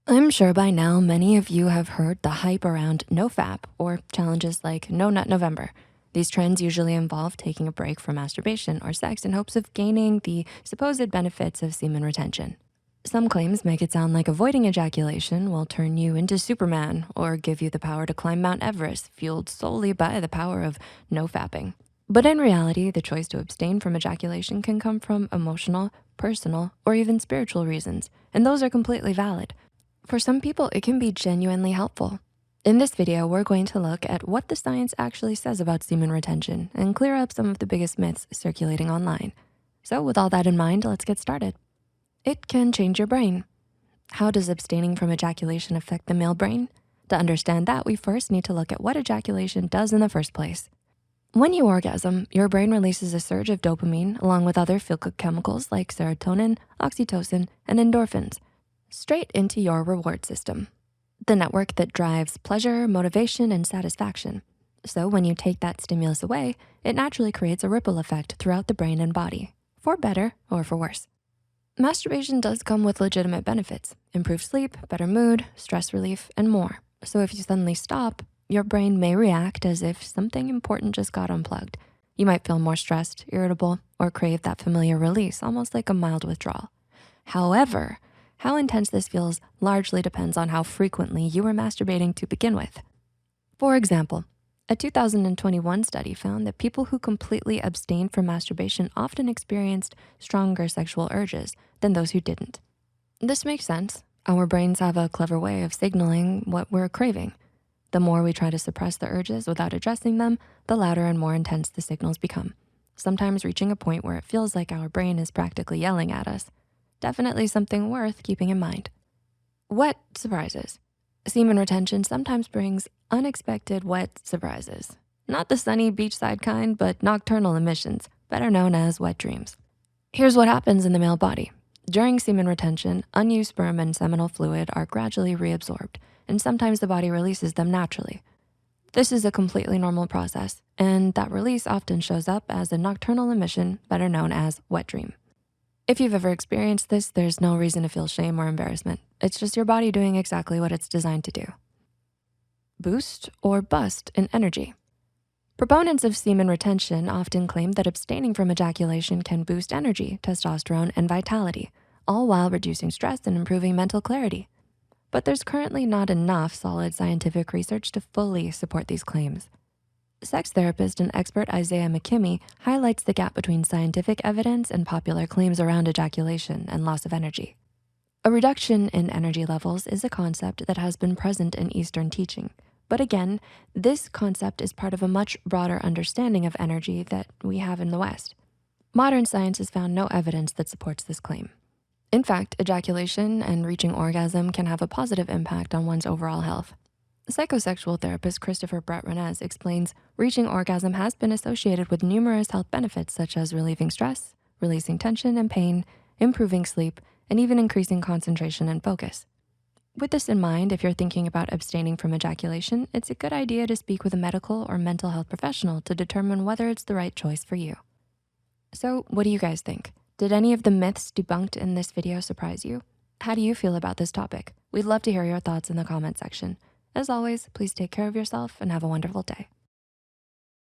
I'm sure by now many of you have heard the hype around NoFap or challenges like No Nut November. These trends usually involve taking a break from masturbation or sex in hopes of gaining the supposed benefits of semen retention. Some claims make it sound like avoiding ejaculation will turn you into Superman or give you the power to climb Mount Everest, fueled solely by the power of no-fapping. But in reality, the choice to abstain from ejaculation can come from emotional, personal, or even spiritual reasons, and those are completely valid. For some people, it can be genuinely helpful. In this video, we're going to look at what the science actually says about semen retention and clear up some of the biggest myths circulating online. So with all that in mind, let's get started. It can change your brain. How does abstaining from ejaculation affect the male brain? To understand that, we first need to look at what ejaculation does in the first place. When you orgasm, your brain releases a surge of dopamine along with other feel-good chemicals like serotonin, oxytocin, and endorphins, straight into your reward system, the network that drives pleasure, motivation, and satisfaction. So when you take that stimulus away, it naturally creates a ripple effect throughout the brain and body, for better or for worse. Masturbation does come with legitimate benefits: improved sleep, better mood, stress relief, and more. So if you suddenly stop, your brain may react as if something important just got unplugged. You might feel more stressed, irritable, or crave that familiar release, almost like a mild withdrawal. However, how intense this feels largely depends on how frequently you were masturbating to begin with. For example, a 2021 study found that people who completely abstained from masturbation often experienced stronger sexual urges than those who didn't. This makes sense. Our brains have a clever way of signaling what we're craving. The more we try to suppress the urges without addressing them, the louder and more intense the signals become, sometimes reaching a point where it feels like our brain is practically yelling at us. Definitely something worth keeping in mind. Wet surprises. Semen retention sometimes brings unexpected wet surprises. Not the sunny beachside kind, but nocturnal emissions, better known as wet dreams. Here's what happens in the male body. During semen retention, unused sperm and seminal fluid are gradually reabsorbed, and sometimes the body releases them naturally. This is a completely normal process, and that release often shows up as a nocturnal emission, better known as wet dream. If you've ever experienced this, there's no reason to feel shame or embarrassment. It's just your body doing exactly what it's designed to do. Boost or bust in energy. Proponents of semen retention often claim that abstaining from ejaculation can boost energy, testosterone, and vitality, all while reducing stress and improving mental clarity. But there's currently not enough solid scientific research to fully support these claims. Sex therapist and expert Isaiah McKimmey highlights the gap between scientific evidence and popular claims around ejaculation and loss of energy. A reduction in energy levels is a concept that has been present in Eastern teaching. But again, this concept is part of a much broader understanding of energy that we have in the West. Modern science has found no evidence that supports this claim. In fact, ejaculation and reaching orgasm can have a positive impact on one's overall health. Psychosexual therapist Christopher Brett-Renez explains reaching orgasm has been associated with numerous health benefits such as relieving stress, releasing tension and pain, improving sleep, and even increasing concentration and focus. With this in mind, if you're thinking about abstaining from ejaculation, it's a good idea to speak with a medical or mental health professional to determine whether it's the right choice for you. So what do you guys think? Did any of the myths debunked in this video surprise you? How do you feel about this topic? We'd love to hear your thoughts in the comment section. As always, please take care of yourself and have a wonderful day.